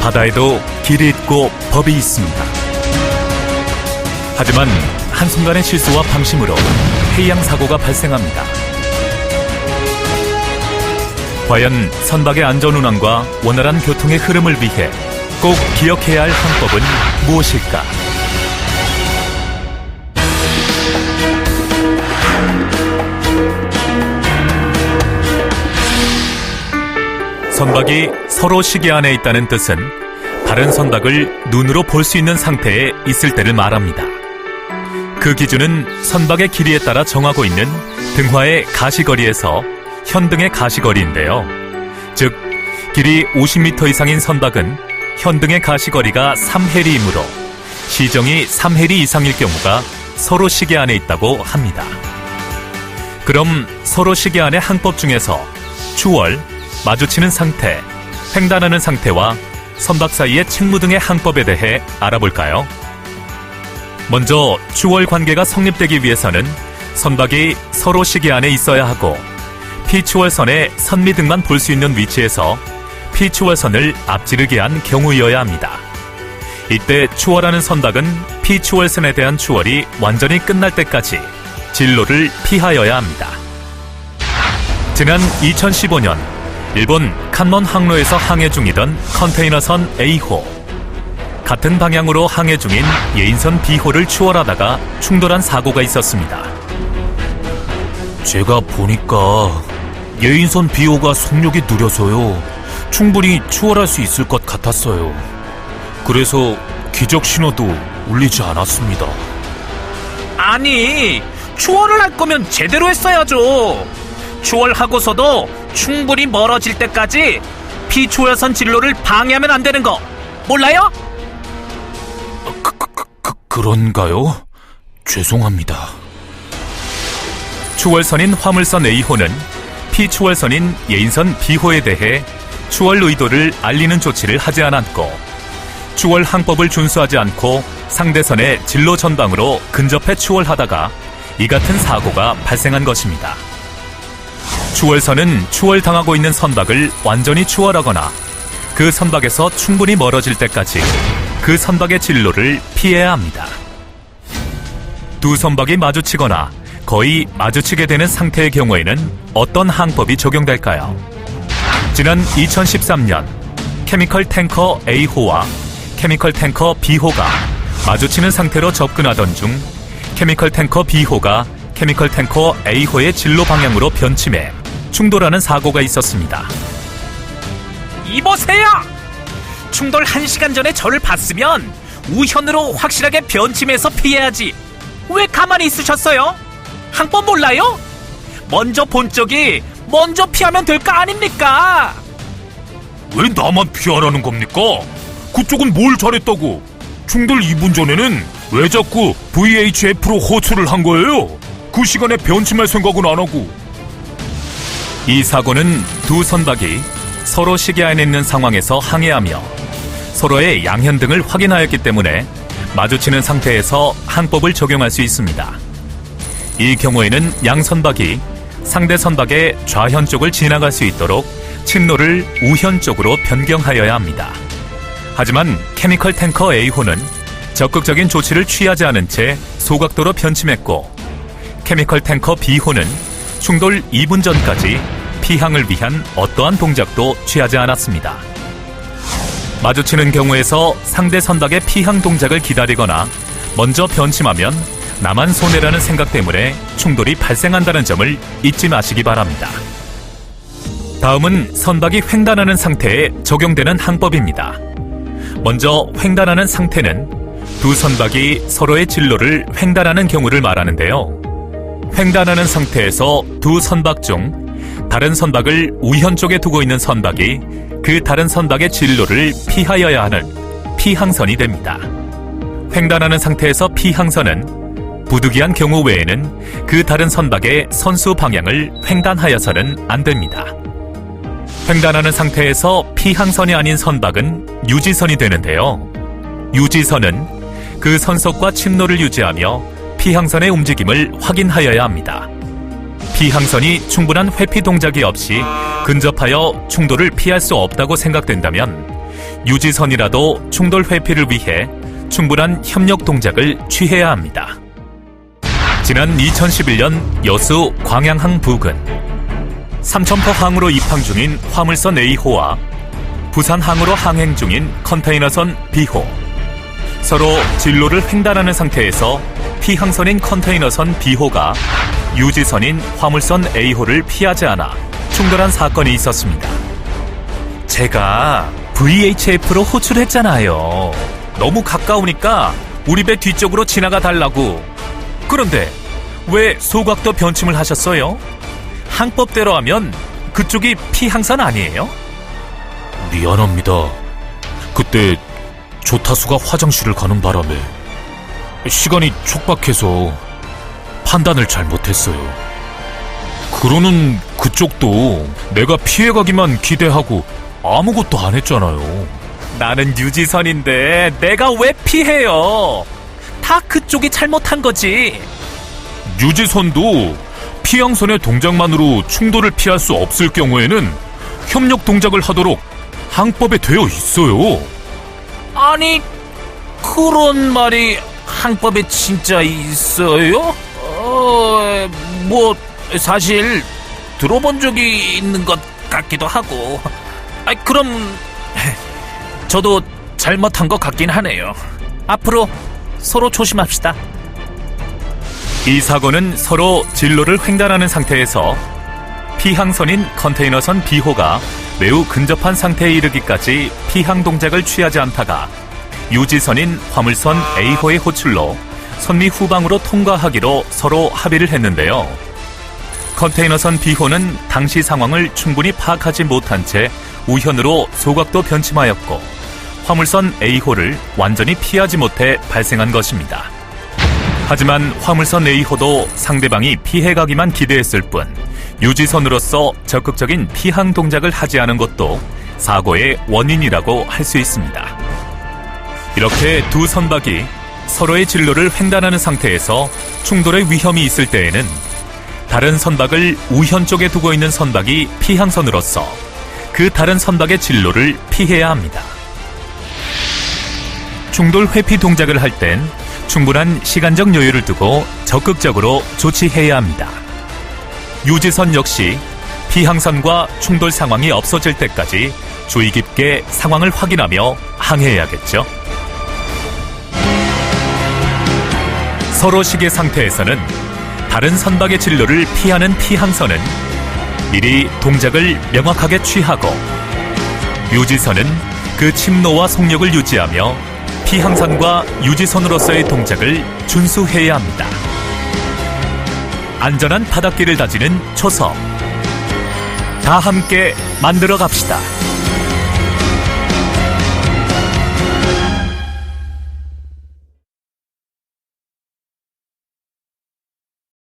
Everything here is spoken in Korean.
바다에도 길이 있고 법이 있습니다. 하지만 한순간의 실수와 방심으로 해양 사고가 발생합니다. 과연 선박의 안전 운항과 원활한 교통의 흐름을 위해 꼭 기억해야 할 항법은 무엇일까? 선박이 서로 시계 안에 있다는 뜻은 다른 선박을 눈으로 볼 수 있는 상태에 있을 때를 말합니다. 그 기준은 선박의 길이에 따라 정하고 있는 등화의 가시거리에서 현등의 가시거리인데요. 즉, 길이 50m 이상인 선박은 현등의 가시거리가 3해리이므로 시정이 3해리 이상일 경우가 서로 시계 안에 있다고 합니다. 그럼 서로 시계 안의 항법 중에서 추월, 마주치는 상태, 횡단하는 상태와 선박 사이의 책무 등의 항법에 대해 알아볼까요? 먼저 추월 관계가 성립되기 위해서는 선박이 서로 시계 안에 있어야 하고 피추월선의 선미등만 볼 수 있는 위치에서 피추월선을 앞지르게 한 경우여야 합니다. 이때 추월하는 선박은 피추월선에 대한 추월이 완전히 끝날 때까지 진로를 피하여야 합니다. 지난 2015년 일본 칸먼 항로에서 항해 중이던 컨테이너선 A호, 같은 방향으로 항해 중인 예인선 B호를 추월하다가 충돌한 사고가 있었습니다. 제가 보니까 예인선 B호가 속력이 느려서요, 충분히 추월할 수 있을 것 같았어요. 그래서 기적 신호도 울리지 않았습니다. 아니, 추월을 할 거면 제대로 했어야죠. 추월하고서도 충분히 멀어질 때까지 피추월선 진로를 방해하면 안 되는 거 몰라요? 그런가요? 죄송합니다. 추월선인 화물선 A호는 피추월선인 예인선 B호에 대해 추월 의도를 알리는 조치를 하지 않았고 추월 항법을 준수하지 않고 상대선의 진로 전방으로 근접해 추월하다가 이 같은 사고가 발생한 것입니다. 추월선은 추월당하고 있는 선박을 완전히 추월하거나 그 선박에서 충분히 멀어질 때까지 그 선박의 진로를 피해야 합니다. 두 선박이 마주치거나 거의 마주치게 되는 상태의 경우에는 어떤 항법이 적용될까요? 지난 2013년 케미컬 탱커 A호와 케미컬 탱커 B호가 마주치는 상태로 접근하던 중 케미컬 탱커 B호가 케미컬 탱커 A호의 진로 방향으로 변침해 충돌하는 사고가 있었습니다. 이보세요! 충돌 1시간 전에 저를 봤으면 우현으로 확실하게 변침해서 피해야지. 왜 가만히 있으셨어요? 항법 몰라요? 먼저 본 쪽이 먼저 피하면 될 거 아닙니까? 왜 나만 피하라는 겁니까? 그쪽은 뭘 잘했다고? 충돌 2분 전에는 왜 자꾸 VHF로 호출을 한 거예요? 그 시간에 변침할 생각은 안 하고. 이 사고는 두 선박이 서로 시계 안에 있는 상황에서 항해하며 서로의 양현등을 확인하였기 때문에 마주치는 상태에서 항법을 적용할 수 있습니다. 이 경우에는 양 선박이 상대 선박의 좌현 쪽을 지나갈 수 있도록 침로를 우현 쪽으로 변경하여야 합니다. 하지만 케미컬 탱커 A호는 적극적인 조치를 취하지 않은 채 소각도로 변침했고 케미컬 탱커 B호는 충돌 2분 전까지 피항을 위한 어떠한 동작도 취하지 않았습니다. 마주치는 경우에서 상대 선박의 피항 동작을 기다리거나 먼저 변침하면 나만 손해라는 생각 때문에 충돌이 발생한다는 점을 잊지 마시기 바랍니다. 다음은 선박이 횡단하는 상태에 적용되는 항법입니다. 먼저 횡단하는 상태는 두 선박이 서로의 진로를 횡단하는 경우를 말하는데요. 횡단하는 상태에서 두 선박 중 다른 선박을 우현 쪽에 두고 있는 선박이 그 다른 선박의 진로를 피하여야 하는 피항선이 됩니다. 횡단하는 상태에서 피항선은 부득이한 경우 외에는 그 다른 선박의 선수 방향을 횡단하여서는 안 됩니다. 횡단하는 상태에서 피항선이 아닌 선박은 유지선이 되는데요. 유지선은 그 선속과 침로를 유지하며 피항선의 움직임을 확인하여야 합니다. 피항선이 충분한 회피 동작이 없이 근접하여 충돌을 피할 수 없다고 생각된다면 유지선이라도 충돌 회피를 위해 충분한 협력 동작을 취해야 합니다. 지난 2011년 여수 광양항 부근 삼천포항으로 입항 중인 화물선 A호와 부산항으로 항행 중인 컨테이너선 B호, 서로 진로를 횡단하는 상태에서 피항선인 컨테이너선 B호가 유지선인 화물선 A호를 피하지 않아 충돌한 사건이 있었습니다. 제가 VHF로 호출했잖아요. 너무 가까우니까 우리 배 뒤쪽으로 지나가 달라고. 그런데 왜 소각도 변침을 하셨어요? 항법대로 하면 그쪽이 피항선 아니에요? 미안합니다. 그때 조타수가 화장실을 가는 바람에 시간이 촉박해서 판단을 잘못했어요. 그러는 그쪽도 내가 피해가기만 기대하고 아무것도 안 했잖아요. 나는 유지선인데 내가 왜 피해요? 다 그쪽이 잘못한 거지. 유지선도 피항선의 동작만으로 충돌을 피할 수 없을 경우에는 협력 동작을 하도록 항법에 되어 있어요. 아니, 그런 말이 항법에 진짜 있어요? 사실 들어본 적이 있는 것 같기도 하고. 그럼 저도 잘못한 것 같긴 하네요. 앞으로 서로 조심합시다. 이 사고는 서로 진로를 횡단하는 상태에서 피항선인 컨테이너선 B호가 매우 근접한 상태에 이르기까지 피항 동작을 취하지 않다가 유지선인 화물선 A호의 호출로 선미 후방으로 통과하기로 서로 합의를 했는데요. 컨테이너선 B호는 당시 상황을 충분히 파악하지 못한 채 우현으로 소각도 변침하였고 화물선 A호를 완전히 피하지 못해 발생한 것입니다. 하지만 화물선 A호도 상대방이 피해가기만 기대했을 뿐 유지선으로서 적극적인 피항 동작을 하지 않은 것도 사고의 원인이라고 할 수 있습니다. 이렇게 두 선박이 서로의 진로를 횡단하는 상태에서 충돌의 위험이 있을 때에는 다른 선박을 우현 쪽에 두고 있는 선박이 피항선으로서 그 다른 선박의 진로를 피해야 합니다. 충돌 회피 동작을 할 땐 충분한 시간적 여유를 두고 적극적으로 조치해야 합니다. 유지선 역시 피항선과 충돌 상황이 없어질 때까지 주의 깊게 상황을 확인하며 항해해야겠죠. 서로 시계 상태에서는 다른 선박의 진로를 피하는 피항선은 미리 동작을 명확하게 취하고 유지선은 그 침노와 속력을 유지하며 피항선과 유지선으로서의 동작을 준수해야 합니다. 안전한 바닷길을 다지는 초석, 다 함께 만들어 갑시다.